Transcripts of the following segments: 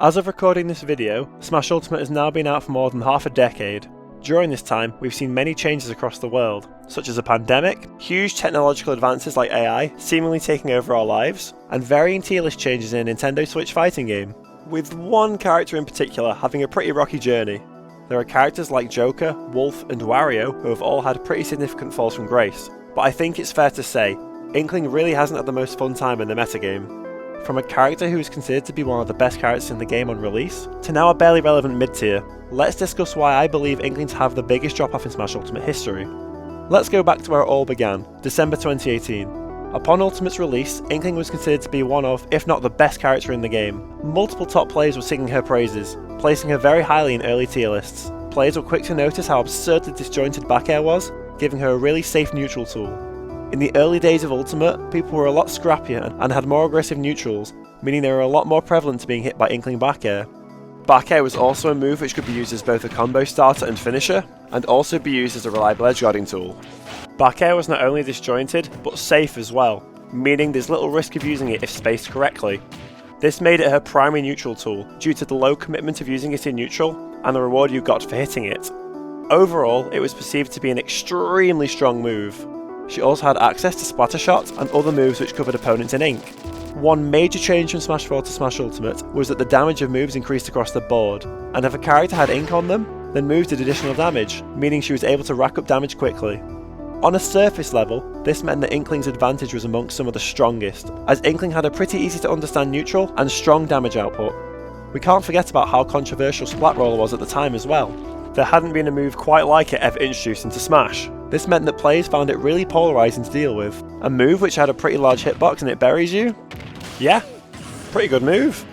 As of recording this video, Smash Ultimate has now been out for more than half a decade. During this time, we've seen many changes across the world, such as a pandemic, huge technological advances like AI seemingly taking over our lives, and varying tier list changes in a Nintendo Switch fighting game, with one character in particular having a pretty rocky journey. There are characters like Joker, Wolf, and Wario who have all had pretty significant falls from grace, but I think it's fair to say, Inkling really hasn't had the most fun time in the metagame. From a character who is considered to be one of the best characters in the game on release, to now a barely relevant mid-tier, let's discuss why I believe Inkling to have the biggest drop-off in Smash Ultimate history. Let's go back to where it all began, December 2018. Upon Ultimate's release, Inkling was considered to be one of, if not the best character in the game. Multiple top players were singing her praises, placing her very highly in early tier lists. Players were quick to notice how absurdly disjointed back air was, giving her a really safe neutral tool. In the early days of Ultimate, people were a lot scrappier and had more aggressive neutrals, meaning they were a lot more prevalent to being hit by Inkling back air. Back air was also a move which could be used as both a combo starter and finisher, and also be used as a reliable edge guarding tool. Back air was not only disjointed, but safe as well, meaning there's little risk of using it if spaced correctly. This made it her primary neutral tool, due to the low commitment of using it in neutral, and the reward you got for hitting it. Overall, it was perceived to be an extremely strong move. She also had access to splatter shots and other moves which covered opponents in ink. One major change from Smash 4 to Smash Ultimate was that the damage of moves increased across the board, and if a character had ink on them, then moves did additional damage, meaning she was able to rack up damage quickly. On a surface level, this meant that Inkling's advantage was amongst some of the strongest, as Inkling had a pretty easy to understand neutral and strong damage output. We can't forget about how controversial Splat Roller was at the time as well. There hadn't been a move quite like it ever introduced into Smash. This meant that players found it really polarising to deal with. A move which had a pretty large hitbox and it buries you? Yeah, pretty good move.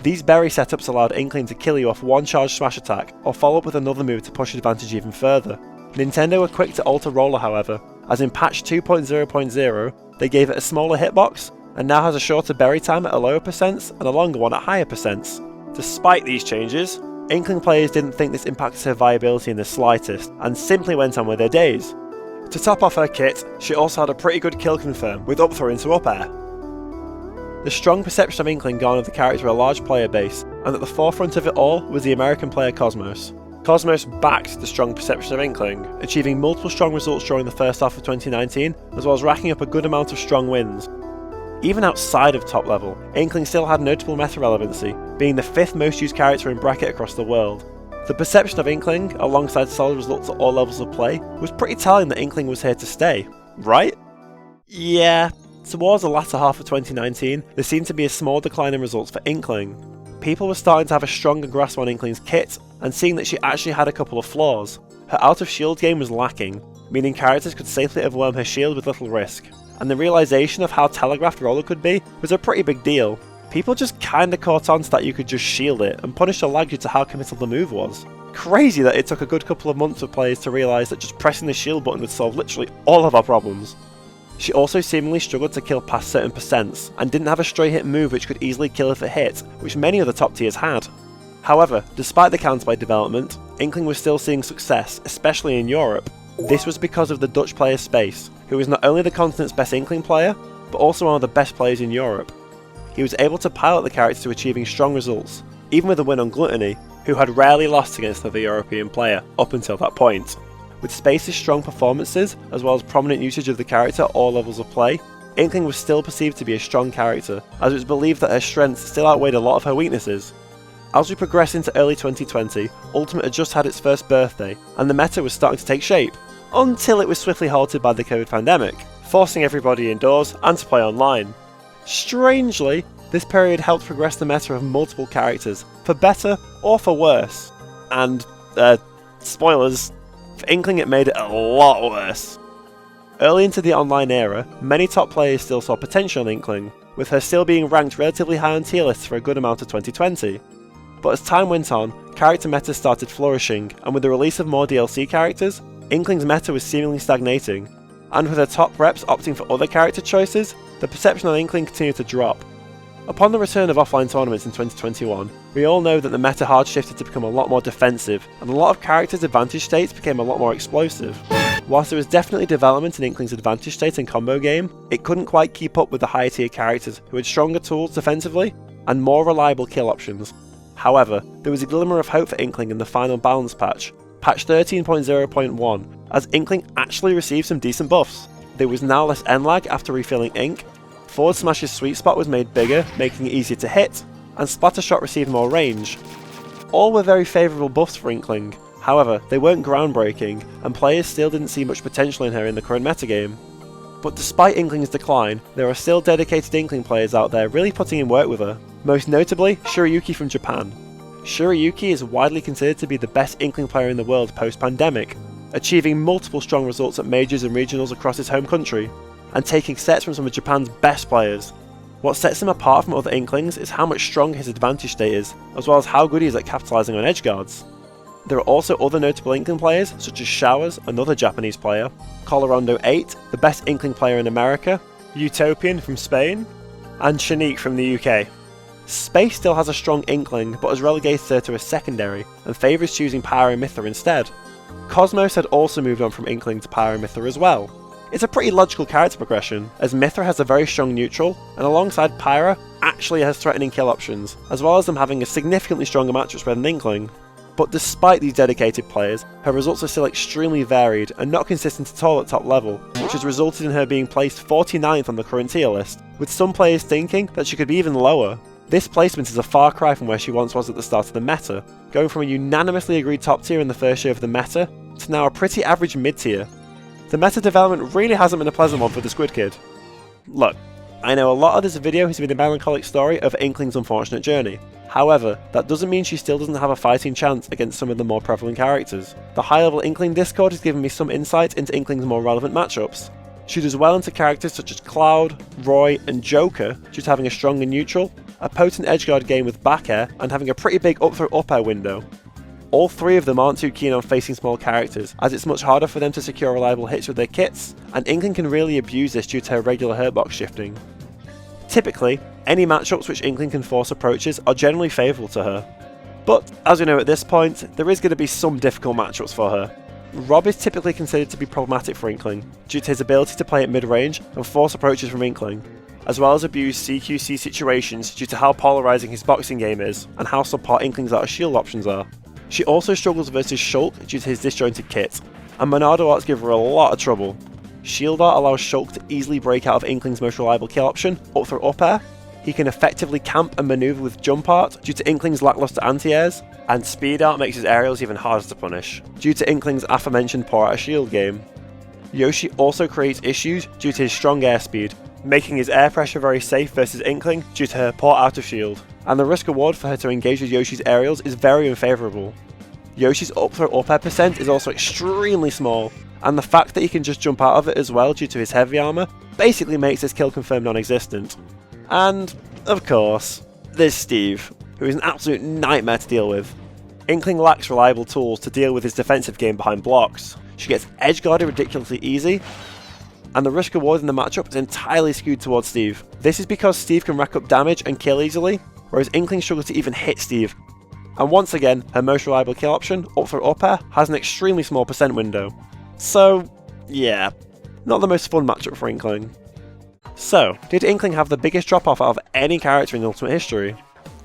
These bury setups allowed Inkling to kill you off one charged smash attack, or follow up with another move to push advantage even further. Nintendo were quick to alter Roller however, as in patch 2.0.0, they gave it a smaller hitbox, and now has a shorter bury time at a lower percents and a longer one at higher percents. Despite these changes, Inkling players didn't think this impacted her viability in the slightest, and simply went on with their days. To top off her kit, she also had a pretty good kill confirm, with up throw into up air. The strong perception of Inkling garnered the character a large player base, and at the forefront of it all was the American player Cosmos. Cosmos backed the strong perception of Inkling, achieving multiple strong results during the first half of 2019, as well as racking up a good amount of strong wins. Even outside of top level, Inkling still had notable meta relevancy, being the 5th most used character in bracket across the world. The perception of Inkling, alongside solid results at all levels of play, was pretty telling that Inkling was here to stay, right? Yeah, towards the latter half of 2019, there seemed to be a small decline in results for Inkling. People were starting to have a stronger grasp on Inkling's kit, and seeing that she actually had a couple of flaws. Her out of shield game was lacking, meaning characters could safely overwhelm her shield with little risk. And the realisation of how telegraphed Roller could be was a pretty big deal. People just kinda caught on to that you could just shield it, and punish the lag due to how committal the move was. Crazy that it took a good couple of months for players to realise that just pressing the shield button would solve literally all of our problems. She also seemingly struggled to kill past certain percents, and didn't have a straight hit move which could easily kill if it hit, which many other top tiers had. However, despite the counterplay development, Inkling was still seeing success, especially in Europe. This was because of the Dutch player Space, who was not only the continent's best Inkling player, but also one of the best players in Europe. He was able to pilot the character to achieving strong results, even with a win on Gluttony, who had rarely lost against another European player up until that point. With Space's strong performances, as well as prominent usage of the character at all levels of play, Inkling was still perceived to be a strong character, as it was believed that her strengths still outweighed a lot of her weaknesses. As we progress into early 2020, Ultimate had just had its first birthday, and the meta was starting to take shape, until it was swiftly halted by the COVID pandemic, forcing everybody indoors and to play online. Strangely, this period helped progress the meta of multiple characters, for better or for worse. And, spoilers, for Inkling it made it a lot worse. Early into the online era, many top players still saw potential in Inkling, with her still being ranked relatively high on tier lists for a good amount of 2020. But as time went on, character metas started flourishing, and with the release of more DLC characters, Inkling's meta was seemingly stagnating, and with her top reps opting for other character choices, the perception of Inkling continued to drop. Upon the return of offline tournaments in 2021, we all know that the meta hard shifted to become a lot more defensive, and a lot of characters' advantage states became a lot more explosive. Whilst there was definitely development in Inkling's advantage state and combo game, it couldn't quite keep up with the higher tier characters who had stronger tools defensively, and more reliable kill options. However, there was a glimmer of hope for Inkling in the final balance patch, patch 13.0.1, as Inkling actually received some decent buffs. There was now less end lag after refilling ink, forward smash's sweet spot was made bigger, making it easier to hit, and splatter shot received more range. All were very favourable buffs for Inkling, however they weren't groundbreaking, and players still didn't see much potential in her in the current metagame. But despite Inkling's decline, there are still dedicated Inkling players out there really putting in work with her, most notably Shirayuki from Japan. Shirayuki is widely considered to be the best Inkling player in the world post-pandemic, achieving multiple strong results at majors and regionals across his home country, and taking sets from some of Japan's best players. What sets him apart from other Inklings is how much stronger his advantage state is, as well as how good he is at capitalising on edgeguards. There are also other notable Inkling players, such as Showers, another Japanese player, Colorando 8, the best Inkling player in America, Utopian from Spain, and Shanique from the UK. Space still has a strong Inkling, but has relegated her to a secondary, and favours choosing Pyra instead. Cosmos had also moved on from Inkling to Pyra as well. It's a pretty logical character progression, as Mithra has a very strong neutral, and alongside Pyra, actually has threatening kill options, as well as them having a significantly stronger matchup spread than Inkling. But despite these dedicated players, her results are still extremely varied and not consistent at all at top level, which has resulted in her being placed 49th on the current tier list, with some players thinking that she could be even lower. This placement is a far cry from where she once was at the start of the meta, going from a unanimously agreed top tier in the first year of the meta, to now a pretty average mid tier. The meta development really hasn't been a pleasant one for the Squid Kid. Look, I know a lot of this video has been a melancholic story of Inkling's unfortunate journey. However, that doesn't mean she still doesn't have a fighting chance against some of the more prevalent characters. The high level Inkling Discord has given me some insight into Inkling's more relevant matchups. She does well into characters such as Cloud, Roy and Joker due to having a stronger neutral, a potent edgeguard game with back air, and having a pretty big up throw up air window. All three of them aren't too keen on facing small characters, as it's much harder for them to secure reliable hits with their kits, and Inkling can really abuse this due to her regular hurtbox shifting. Typically, any matchups which Inkling can force approaches are generally favourable to her. But, as we know at this point, there is going to be some difficult matchups for her. Rob is typically considered to be problematic for Inkling, due to his ability to play at mid-range and force approaches from Inkling, as well as abuse CQC situations due to how polarising his boxing game is, and how subpar Inkling's out of shield options are. She also struggles versus Schlock due to his disjointed kit, and Monado arts give her a lot of trouble. Shield art allows Schlock to easily break out of Inkling's most reliable kill option, up throw up air. He can effectively camp and manoeuvre with jump art due to Inkling's lackluster anti-airs, and speed art makes his aerials even harder to punish, due to Inkling's aforementioned poor out of shield game. Yoshi also creates issues due to his strong airspeed, making his air pressure very safe versus Inkling due to her poor out of shield, and the risk reward for her to engage with Yoshi's aerials is very unfavourable. Yoshi's up throw up air percent is also extremely small, and the fact that he can just jump out of it as well due to his heavy armour basically makes this kill confirm non-existent. And, of course, there's Steve, who is an absolute nightmare to deal with. Inkling lacks reliable tools to deal with his defensive game behind blocks. She gets edgeguarded ridiculously easy, and the risk reward in the matchup is entirely skewed towards Steve. This is because Steve can rack up damage and kill easily, whereas Inkling struggles to even hit Steve. And once again, her most reliable kill option, up throw up air, has an extremely small percent window. So, yeah, not the most fun matchup for Inkling. So, did Inkling have the biggest drop off out of any character in Ultimate history?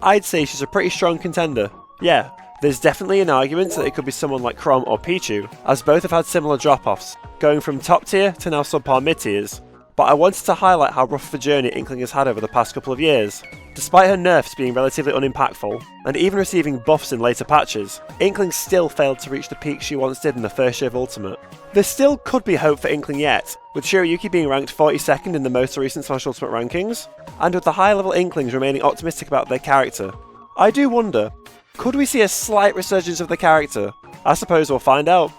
I'd say she's a pretty strong contender. Yeah, there's definitely an argument that it could be someone like Chrom or Pichu, as both have had similar drop offs, going from top tier to now subpar mid tiers. But I wanted to highlight how rough of a journey Inkling has had over the past couple of years. Despite her nerfs being relatively unimpactful, and even receiving buffs in later patches, Inkling still failed to reach the peak she once did in the first year of Ultimate. There still could be hope for Inkling yet, with Shirayuki being ranked 42nd in the most recent Smash Ultimate rankings, and with the higher level Inklings remaining optimistic about their character. I do wonder, could we see a slight resurgence of the character? I suppose we'll find out.